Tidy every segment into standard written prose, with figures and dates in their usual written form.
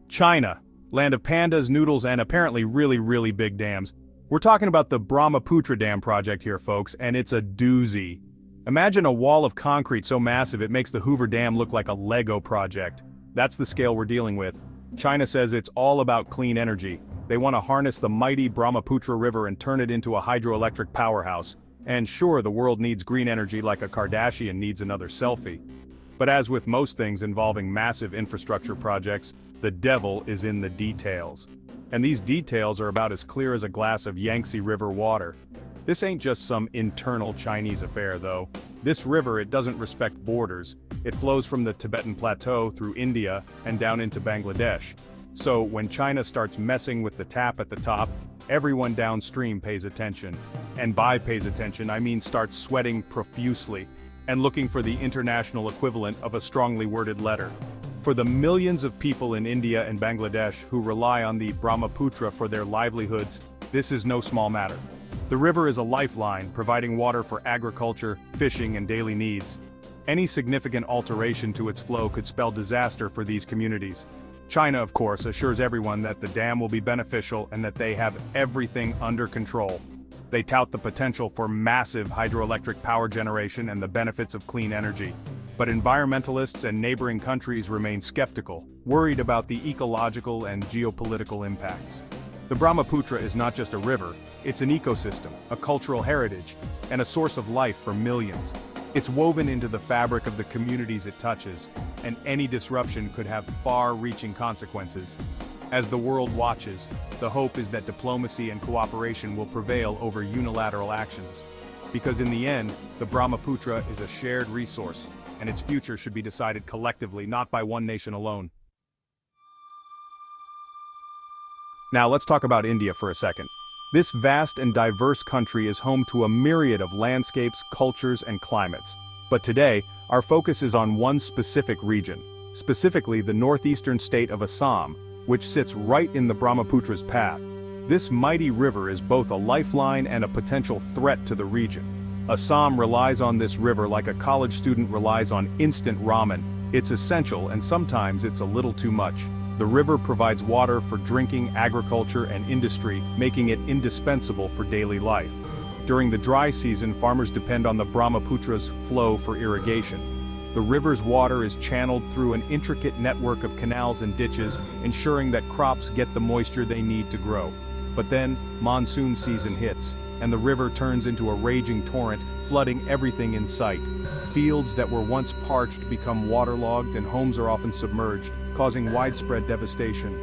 China, land of pandas, noodles, and apparently really big dams. We're talking about the Brahmaputra Dam project here, folks, and it's a doozy. Imagine a wall of concrete so massive it makes the Hoover Dam look like a Lego project. That's the scale we're dealing with. China says it's all about clean energy. They want to harness the mighty Brahmaputra River and turn it into a hydroelectric powerhouse. And sure, the world needs green energy like a Kardashian needs another selfie. But as with most things involving massive infrastructure projects, the devil is in the details. And these details are about as clear as a glass of Yangtze River water. This ain't just some internal Chinese affair though. This river, it doesn't respect borders. It flows from the Tibetan Plateau through India and down into Bangladesh. So when China starts messing with the tap at the top, everyone downstream pays attention. And by pays attention, I mean starts sweating profusely and looking for the international equivalent of a strongly worded letter. For the millions of people in India and Bangladesh who rely on the Brahmaputra for their livelihoods, this is no small matter. The river is a lifeline, providing water for agriculture, fishing, and daily needs. Any significant alteration to its flow could spell disaster for these communities. China, of course, assures everyone that the dam will be beneficial and that they have everything under control. They tout the potential for massive hydroelectric power generation and the benefits of clean energy. But environmentalists and neighboring countries remain skeptical, worried about the ecological and geopolitical impacts. The Brahmaputra is not just a river, it's an ecosystem, a cultural heritage, and a source of life for millions. It's woven into the fabric of the communities it touches, and any disruption could have far-reaching consequences. As the world watches, the hope is that diplomacy and cooperation will prevail over unilateral actions. Because in the end, the Brahmaputra is a shared resource, and its future should be decided collectively, not by one nation alone. Now let's talk about India for a second. This vast and diverse country is home to a myriad of landscapes, cultures, and climates. But today, our focus is on one specific region, specifically the northeastern state of Assam, which sits right in the Brahmaputra's path. This mighty river is both a lifeline and a potential threat to the region. Assam relies on this river like a college student relies on instant ramen. It's essential, and sometimes it's a little too much. The river provides water for drinking, agriculture, and industry, making it indispensable for daily life. During the dry season, farmers depend on the Brahmaputra's flow for irrigation. The river's water is channeled through an intricate network of canals and ditches, ensuring that crops get the moisture they need to grow. But then, monsoon season hits, and the river turns into a raging torrent, flooding everything in sight. Fields that were once parched become waterlogged, and homes are often submerged, causing widespread devastation.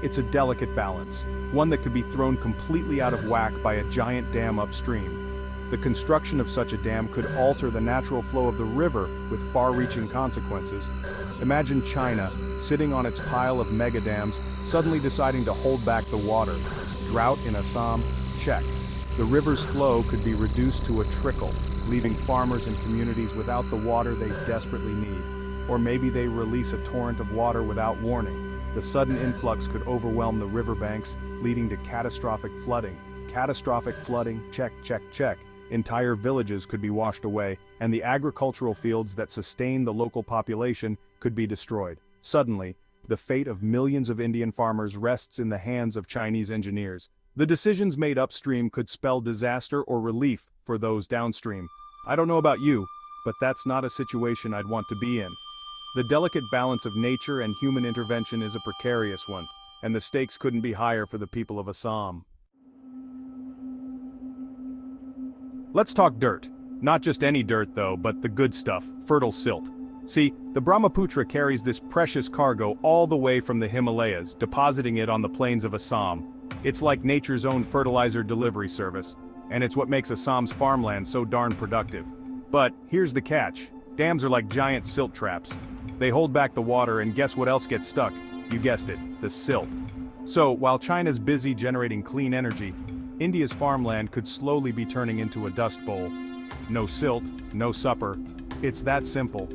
It's a delicate balance, one that could be thrown completely out of whack by a giant dam upstream. The construction of such a dam could alter the natural flow of the river with far-reaching consequences. Imagine China, sitting on its pile of megadams, suddenly deciding to hold back the water. Drought in Assam? Check. The river's flow could be reduced to a trickle, leaving farmers and communities without the water they desperately need. Or maybe they release a torrent of water without warning. The sudden influx could overwhelm the riverbanks, leading to catastrophic flooding. Catastrophic flooding, check. Entire villages could be washed away, and the agricultural fields that sustain the local population could be destroyed. Suddenly, the fate of millions of Indian farmers rests in the hands of Chinese engineers. The decisions made upstream could spell disaster or relief for those downstream. I don't know about you, but that's not a situation I'd want to be in. The delicate balance of nature and human intervention is a precarious one, and the stakes couldn't be higher for the people of Assam. Let's talk dirt. Not just any dirt though, but the good stuff, fertile silt. See, the Brahmaputra carries this precious cargo all the way from the Himalayas, depositing it on the plains of Assam. It's like nature's own fertilizer delivery service, and it's what makes Assam's farmland so darn productive. But here's the catch. Dams are like giant silt traps. They hold back the water, and guess what else gets stuck? You guessed it, the silt. So, while China's busy generating clean energy, India's farmland could slowly be turning into a dust bowl. No silt, no supper. It's that simple.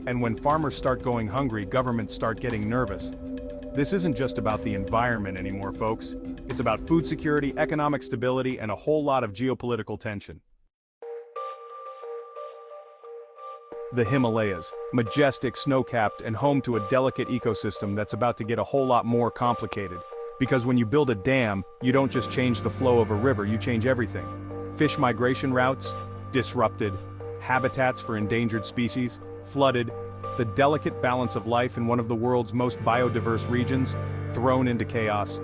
And when farmers start going hungry, governments start getting nervous. This isn't just about the environment anymore, folks. It's about food security, economic stability, and a whole lot of geopolitical tension. The Himalayas, majestic, snow-capped, and home to a delicate ecosystem that's about to get a whole lot more complicated. Because when you build a dam, you don't just change the flow of a river, you change everything. Fish migration routes, disrupted. Habitats for endangered species, flooded. The delicate balance of life in one of the world's most biodiverse regions, thrown into chaos.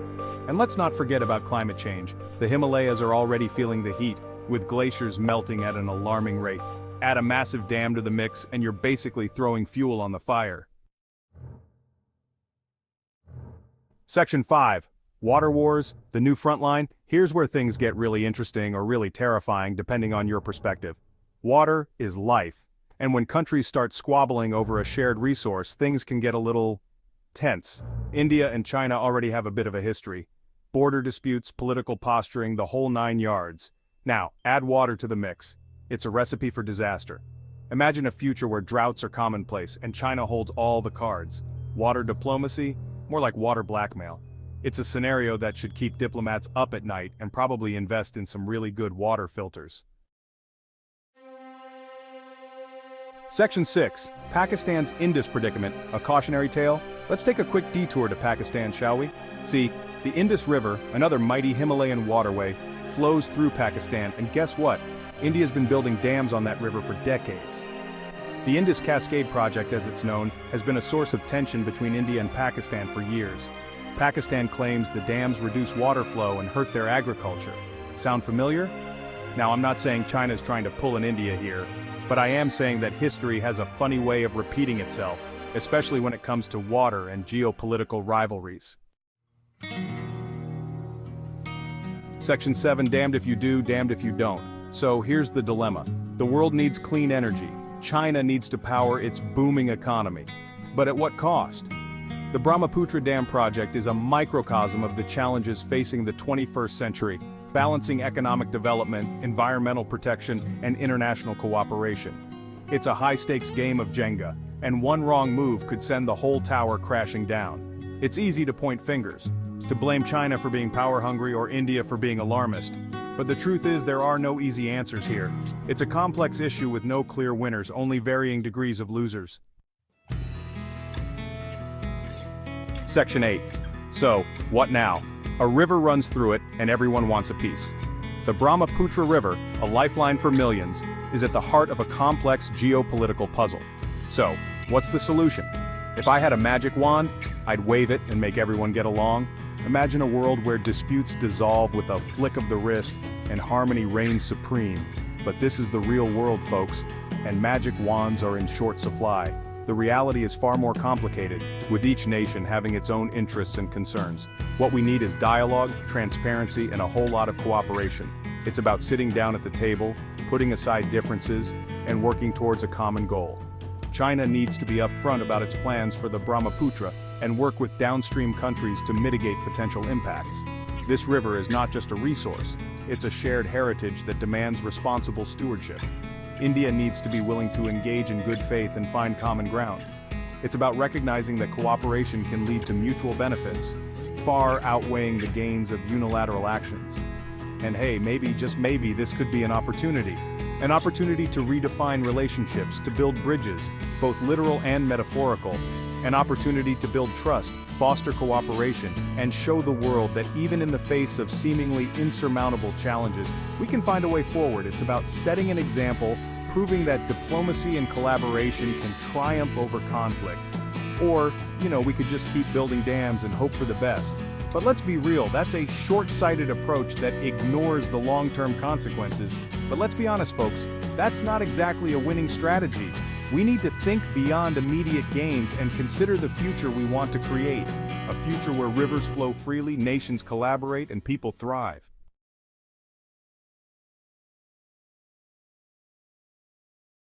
And let's not forget about climate change. The Himalayas are already feeling the heat, with glaciers melting at an alarming rate. Add a massive dam to the mix, and you're basically throwing fuel on the fire. Section 5. Water Wars, the new frontline. Here's where things get really interesting or really terrifying, depending on your perspective. Water is life, and when countries start squabbling over a shared resource, things can get a little tense. India and China already have a bit of a history. Border disputes, political posturing, the whole 9 yards. Now, add water to the mix. It's a recipe for disaster. Imagine a future where droughts are commonplace and China holds all the cards. Water diplomacy? More like water blackmail. It's a scenario that should keep diplomats up at night and probably invest in some really good water filters. Section 6. Pakistan's Indus predicament, a cautionary tale. Let's take a quick detour to Pakistan, shall we? See, the Indus River, another mighty Himalayan waterway, flows through Pakistan, and guess what? India's been building dams on that river for decades. The Indus Cascade Project, as it's known, has been a source of tension between India and Pakistan for years. Pakistan claims the dams reduce water flow and hurt their agriculture. Sound familiar? Now, I'm not saying China's trying to pull an India here, but I am saying that history has a funny way of repeating itself, especially when it comes to water and geopolitical rivalries. Section 7. Damned if you do, damned if you don't. So here's the dilemma. The world needs clean energy. China needs to power its booming economy. But at what cost? The Brahmaputra Dam project is a microcosm of the challenges facing the 21st century, balancing economic development, environmental protection, and international cooperation. It's a high-stakes game of Jenga, and one wrong move could send the whole tower crashing down. It's easy to point fingers, to blame China for being power-hungry or India for being alarmist. But the truth is there are no easy answers here. It's a complex issue with no clear winners, only varying degrees of losers. Section 8. So, what now? A river runs through it, and everyone wants a piece. The Brahmaputra River, a lifeline for millions, is at the heart of a complex geopolitical puzzle. So, what's the solution? If I had a magic wand, I'd wave it and make everyone get along. Imagine a world where disputes dissolve with a flick of the wrist and harmony reigns supreme. But this is the real world, folks, and magic wands are in short supply. The reality is far more complicated, with each nation having its own interests and concerns. What we need is dialogue, transparency, and a whole lot of cooperation. It's about sitting down at the table, putting aside differences, and working towards a common goal. China needs to be upfront about its plans for the Brahmaputra and work with downstream countries to mitigate potential impacts. This river is not just a resource, it's a shared heritage that demands responsible stewardship. India needs to be willing to engage in good faith and find common ground. It's about recognizing that cooperation can lead to mutual benefits, far outweighing the gains of unilateral actions. And hey, maybe, just maybe, this could be an opportunity. An opportunity to redefine relationships, to build bridges, both literal and metaphorical. An opportunity to build trust, foster cooperation, and show the world that even in the face of seemingly insurmountable challenges, we can find a way forward. It's about setting an example, proving that diplomacy and collaboration can triumph over conflict. Or, we could just keep building dams and hope for the best. But let's be real, that's a short-sighted approach that ignores the long-term consequences. But let's be honest, folks, that's not exactly a winning strategy. We need to think beyond immediate gains and consider the future we want to create. A future where rivers flow freely, nations collaborate, and people thrive.